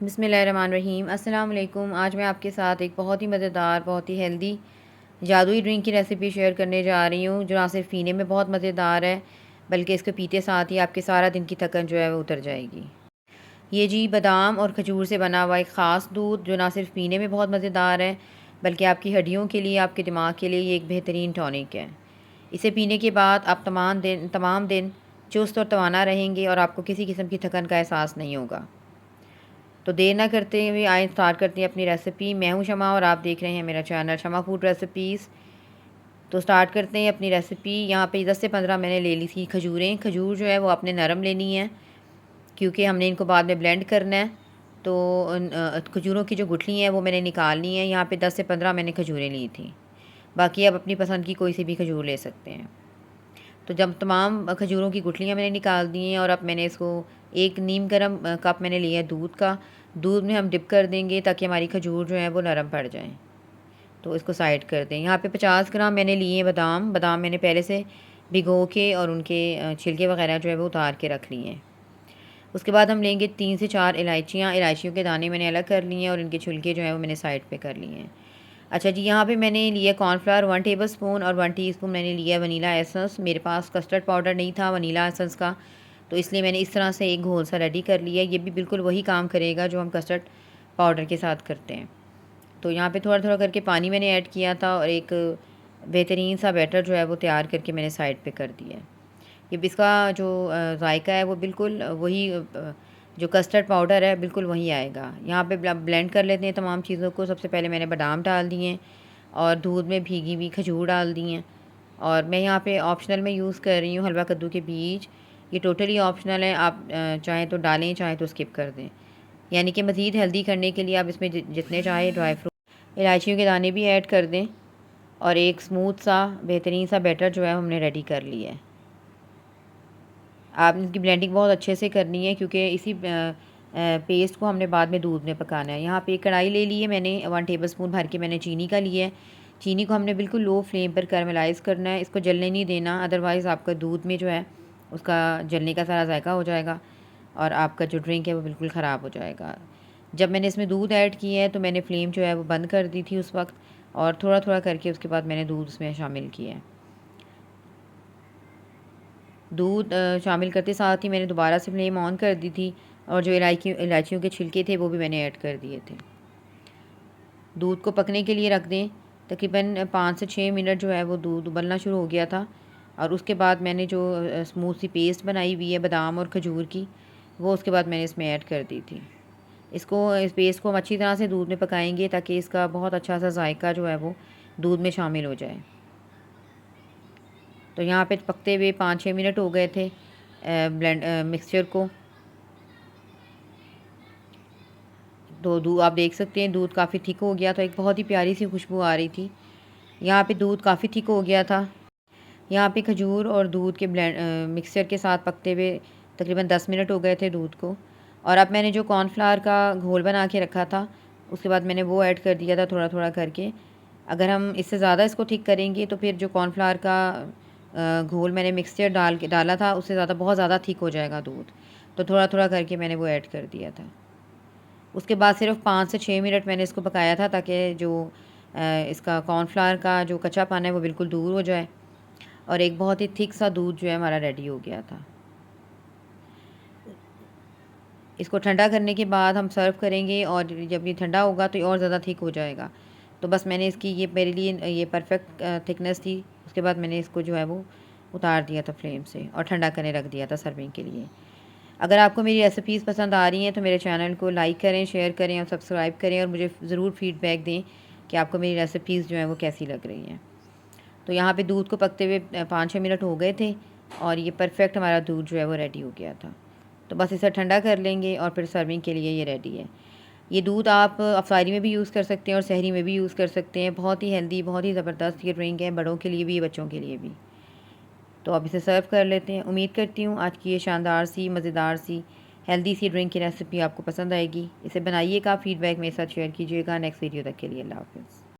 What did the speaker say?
बिस्मिल्लाहिर्रहमानिर्रहीम। अस्सलाम वालेकुम। आज मैं आपके साथ एक बहुत ही मज़ेदार, बहुत ही हेल्दी जादुई ड्रिंक की रेसिपी शेयर करने जा रही हूँ, जो ना सिर्फ पीने में बहुत मज़ेदार है, बल्कि इसको पीते साथ ही आपके सारा दिन की थकन जो है वो उतर जाएगी। ये जी बादाम और खजूर से बना हुआ एक ख़ास दूध, जो ना सिर्फ पीने में बहुत मज़ेदार है, बल्कि आपकी हड्डियों के लिए, आपके दिमाग के लिए ये एक बेहतरीन टॉनिक है। इसे पीने के बाद आप तमाम दिन चुस्त और तवाना रहेंगे और आपको किसी किस्म की थकन का एहसास नहीं होगा। तो देर ना करते हुए आइए स्टार्ट करते हैं अपनी रेसिपी। मैं हूं शमा और आप देख रहे हैं मेरा चैनल शमा फूड रेसिपीज़। तो स्टार्ट करते हैं अपनी रेसिपी। यहाँ पे 10 से 15 मैंने ले ली थी खजूरें। खजूर जो है वो आपने नरम लेनी है, क्योंकि हमने इनको बाद में ब्लेंड करना है। तो खजूरों की जो गुठली हैं वो मैंने निकालनी है। यहाँ पे 10 से 15 मैंने खजूरें ली थी। बाकी आप अपनी पसंद की कोई सी भी खजूर ले सकते हैं। तो जब तमाम खजूरों की गुठलियाँ मैंने निकाल दी हैं, और अब मैंने इसको एक नीम गर्म कप मैंने लिया है दूध का। दूध में हम डिप कर देंगे ताकि हमारी खजूर जो है वो नरम पड़ जाएं। तो इसको साइड कर दें। यहाँ पे 50 ग्राम मैंने लिए हैं बादाम। बादाम मैंने पहले से भिगो के और उनके छिलके वगैरह जो है वो उतार के रख लिए हैं। उसके बाद हम लेंगे 3 से 4 इलायचियाँ। इलायचियों के दाने मैंने अलग कर लिए हैं और इनके छिलके जो हैं वो मैंने साइड पे कर लिए हैं। अच्छा जी, यहाँ पे मैंने लिया कॉर्नफ्लावर 1 टेबलस्पून और 1 टीस्पून मैंने लिया वनीला एसेंस। मेरे पास कस्टर्ड पाउडर नहीं था वनीला एसेंस का, तो इसलिए मैंने इस तरह से एक घोल सा रेडी कर लिया। ये भी बिल्कुल वही काम करेगा जो हम कस्टर्ड पाउडर के साथ करते हैं। तो यहाँ पे थोड़ा थोड़ा करके पानी मैंने ऐड किया था और एक बेहतरीन सा बैटर जो है वो तैयार करके मैंने साइड पे कर दिया है। ये इसका जो जायका है वो बिल्कुल वही जो कस्टर्ड पाउडर है बिल्कुल वही आएगा। यहाँ पे ब्लेंड कर लेते हैं तमाम चीज़ों को। सबसे पहले मैंने बादाम डाल दिए और दूध में भीगी हुई खजूर डाल दी हैं। और मैं यहाँ पे ऑप्शनल में यूज़ कर रही हूँ हलवा कद्दू के बीज। ये टोटली ऑप्शनल है, आप चाहें तो डालें, चाहें तो स्किप कर दें। यानी कि मज़ीद हेल्दी करने के लिए आप इसमें जितने चाहें ड्राई फ्रूट, इलायचियों के दाने भी ऐड कर दें। और एक स्मूथ सा बेहतरीन सा बैटर जो है हमने रेडी कर लिया है। आप इनकी ब्लेंडिंग बहुत अच्छे से करनी है, क्योंकि इसी पेस्ट को हमने बाद में दूध में पकाना है। यहाँ पे एक कढ़ाई ले ली है मैंने, 1 टेबलस्पून भर के मैंने चीनी का लिया है। चीनी को हमने बिल्कुल लो फ्लेम पर कैरमलाइज़ करना है, इसको जलने नहीं देना, अदरवाइज़ आपका दूध में जो है उसका जलने का सारा जायका हो जाएगा और आपका जो ड्रिंक है वो बिल्कुल ख़राब हो जाएगा। जब मैंने इसमें दूध ऐड किया है तो मैंने फ्लेम जो है वो बंद कर दी थी उस वक्त, और थोड़ा थोड़ा करके उसके बाद मैंने दूध उसमें शामिल किया है। दूध शामिल करते साथ ही मैंने दोबारा से फ्लेम ऑन कर दी थी, और जो इलायचियों के छिलके थे वो भी मैंने ऐड कर दिए थे। दूध को पकने के लिए रख दें। तकरीबन 5 से 6 मिनट जो है वो दूध उबलना शुरू हो गया था, और उसके बाद मैंने जो स्मूथ सी पेस्ट बनाई हुई है बादाम और खजूर की, वो उसके बाद मैंने इसमें ऐड कर दी थी। इस पेस्ट को हम अच्छी तरह से दूध में पकाएंगे ताकि इसका बहुत अच्छा सा जायका जो है वो दूध में शामिल हो जाए। तो यहाँ पे पकते हुए 5-6 मिनट हो गए थे मिक्सचर को। तो दूध आप देख सकते हैं, दूध काफ़ी थिक हो गया था, एक बहुत ही प्यारी सी खुशबू आ रही थी। यहाँ पे दूध काफ़ी थिक हो गया था। यहाँ पे खजूर और दूध के मिक्सचर के साथ पकते हुए तकरीबन 10 मिनट हो गए थे दूध को। और अब मैंने जो कॉर्नफ्लावर का घोल बना के रखा था, उसके बाद मैंने वो ऐड कर दिया था थोड़ा थोड़ा करके। अगर हम इससे ज़्यादा इसको थिक करेंगे तो फिर जो कॉर्नफ्लावर का घोल मैंने मिक्सचर डाला था उससे बहुत ज़्यादा थिक हो जाएगा दूध। तो थोड़ा थोड़ा करके मैंने वो ऐड कर दिया था। उसके बाद सिर्फ 5 से 6 मिनट मैंने इसको पकाया था, ताकि जो इसका कॉर्नफ्लावर का जो कच्चापन है वो बिल्कुल दूर हो जाए, और एक बहुत ही थिक सा दूध जो है हमारा रेडी हो गया था। इसको ठंडा करने के बाद हम सर्व करेंगे, और जब ये ठंडा होगा तो ये और ज़्यादा थिक हो जाएगा। तो बस मैंने इसकी ये मेरे लिए ये परफेक्ट थिकनेस थी। उसके बाद मैंने इसको जो है वो उतार दिया था फ्लेम से और ठंडा करने रख दिया था सर्विंग के लिए। अगर आपको मेरी रेसिपीज़ पसंद आ रही हैं तो मेरे चैनल को लाइक करें, शेयर करें और सब्सक्राइब करें, और मुझे ज़रूर फीडबैक दें कि आपको मेरी रेसिपीज़ जो हैं वो कैसी लग रही हैं। तो यहाँ पे दूध को पकते हुए 5-6 मिनट हो गए थे, और ये परफेक्ट हमारा दूध जो है वो रेडी हो गया था। तो बस इसे ठंडा कर लेंगे और फिर सर्विंग के लिए ये रेडी है। ये दूध आप अफ्तारी में भी यूज़ कर सकते हैं और सहरी में भी यूज़ कर सकते हैं। बहुत ही हेल्दी, बहुत ही ज़बरदस्त ये ड्रिंक है, बड़ों के लिए भी, बच्चों के लिए भी। तो अब इसे सर्व कर लेते हैं। उम्मीद करती हूँ आज की ये शानदार सी, मज़ेदार सी, हेल्दी सी ड्रिंक की रेसिपी आपको पसंद आएगी। इसे बनाइएगा, फ़ीडबैक मेरे साथ शेयर कीजिएगा। नेक्स्ट वीडियो तक के लिए अल्लाह हाफ़िज़।